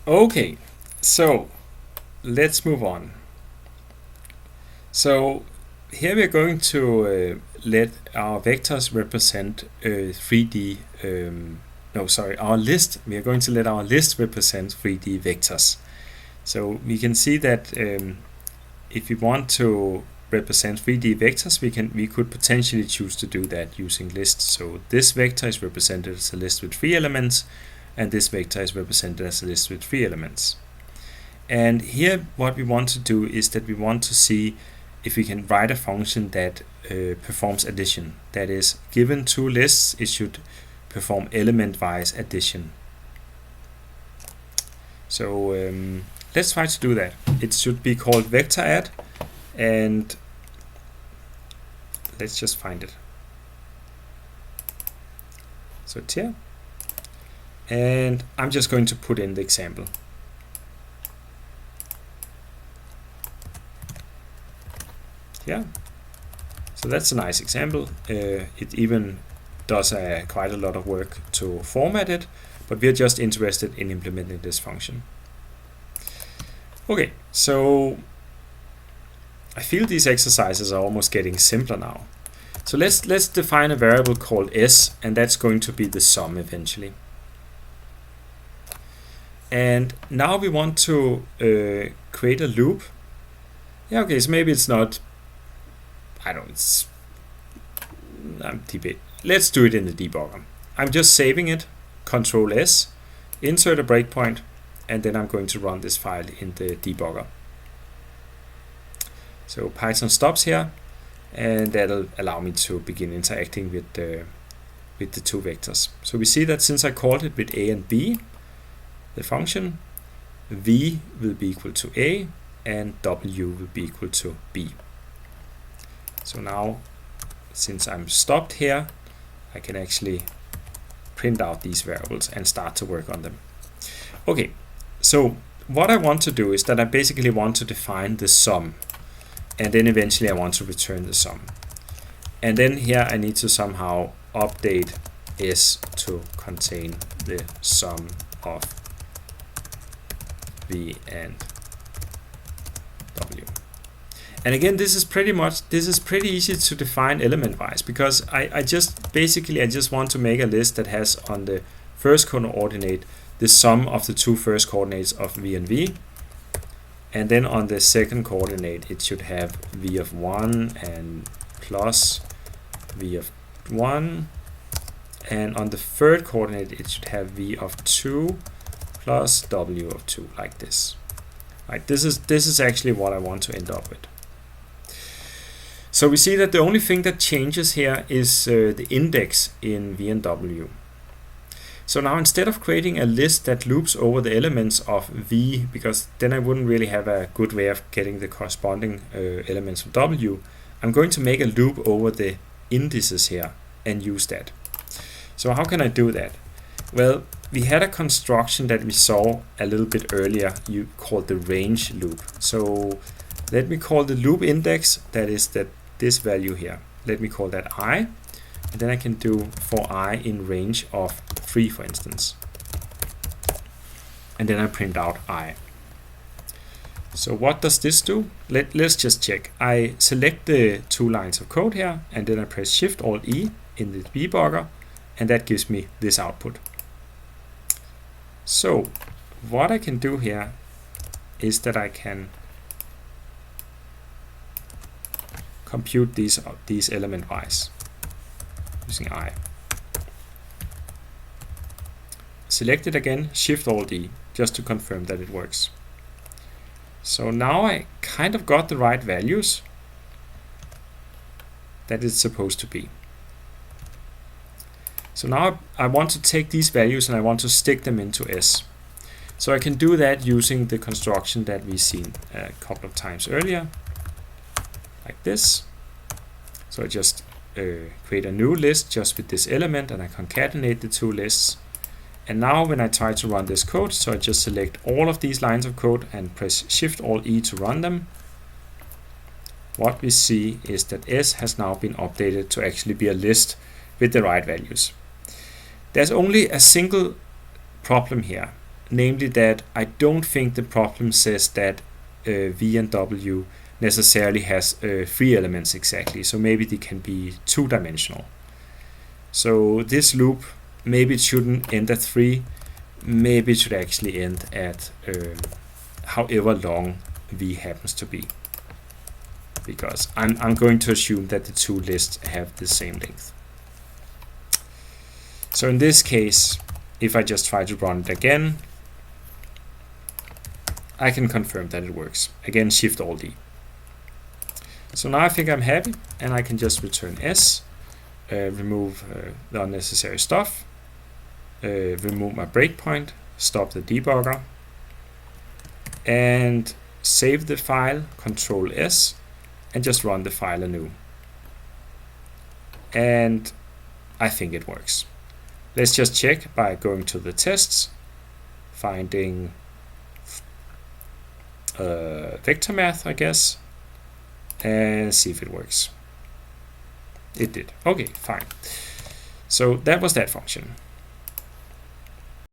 Okay, so let's move on. So here we are going to let our vectors represent 3D, our list. We are going to let our list represent 3D vectors. So we can see that if we want to represent 3D vectors, we could potentially choose to do that using lists. So this vector is represented as a list with 3 elements, and this vector is represented as a list with 3 elements. And here what we want to do is that we want to see if we can write a function that performs addition. That is, given 2 lists, it should perform element-wise addition. So let's try to do that. It should be called vector add, and let's just find it. So it's here, and I'm just going to put in the example. Yeah, so that's a nice example. It even does quite a lot of work to format it, but we're just interested in implementing this function. Okay, so I feel these exercises are almost getting simpler now. So let's define a variable called s, and that's going to be the sum eventually. And now we want to create a loop. Yeah, okay, so maybe it's not, let's do it in the debugger. I'm just saving it, Control S, insert a breakpoint, and then I'm going to run this file in the debugger. So Python stops here, and that'll allow me to begin interacting with the 2 vectors. So we see that since I called it with a and b, the function v will be equal to a and w will be equal to b. So now, since I'm stopped here, I can actually print out these variables and start to work on them. Okay, so what I want to do is that I basically want to define the sum, and then eventually I want to return the sum. And then here I need to somehow update s to contain the sum of v and w. And again, this is pretty easy to define element-wise, because I just want to make a list that has on the first coordinate the sum of the 2 first coordinates of v and v, and then on the second coordinate it should have v of 1 and plus v of 1, and on the third coordinate it should have v of 2 plus w of 2, like this. Right, this is actually what I want to end up with. So we see that the only thing that changes here is the index in v and w. So now, instead of creating a list that loops over the elements of v, because then I wouldn't really have a good way of getting the corresponding elements of w, I'm going to make a loop over the indices here and use that. So how can I do that? Well, we had a construction that we saw a little bit earlier, you called the range loop. So let me call the loop index, that is this value here, let me call that I, and then I can do for I in range of 3, for instance, and then I print out I. So what does this do? Let's just check. I select the 2 lines of code here, and then I press Shift Alt E in the debugger, and that gives me this output. So what I can do here is that I can compute these element-wise using I. Select it again, Shift Alt E, just to confirm that it works. So now I kind of got the right values that it's supposed to be. So now I want to take these values and I want to stick them into S. So I can do that using the construction that we've seen a couple of times earlier, like this. So I just create a new list just with this element, and I concatenate the 2 lists. And now when I try to run this code, so I just select all of these lines of code and press Shift Alt E to run them, what we see is that S has now been updated to actually be a list with the right values. There's only a single problem here. namely that I don't think the problem says that v and w necessarily has 3 elements exactly, so maybe they can be 2-dimensional. So this loop, maybe it shouldn't end at 3, maybe it should actually end at however long v happens to be, because I'm going to assume that the two lists have the same length. So in this case, if I just try to run it again, I can confirm that it works. Again, Shift-Alt-D. So now I think I'm happy, and I can just return S, remove the unnecessary stuff, remove my breakpoint, stop the debugger, and save the file, Control S, and just run the file anew. And I think it works. Let's just check by going to the tests, finding vector math, I guess, and see if it works. It did. Okay, fine. So that was that function.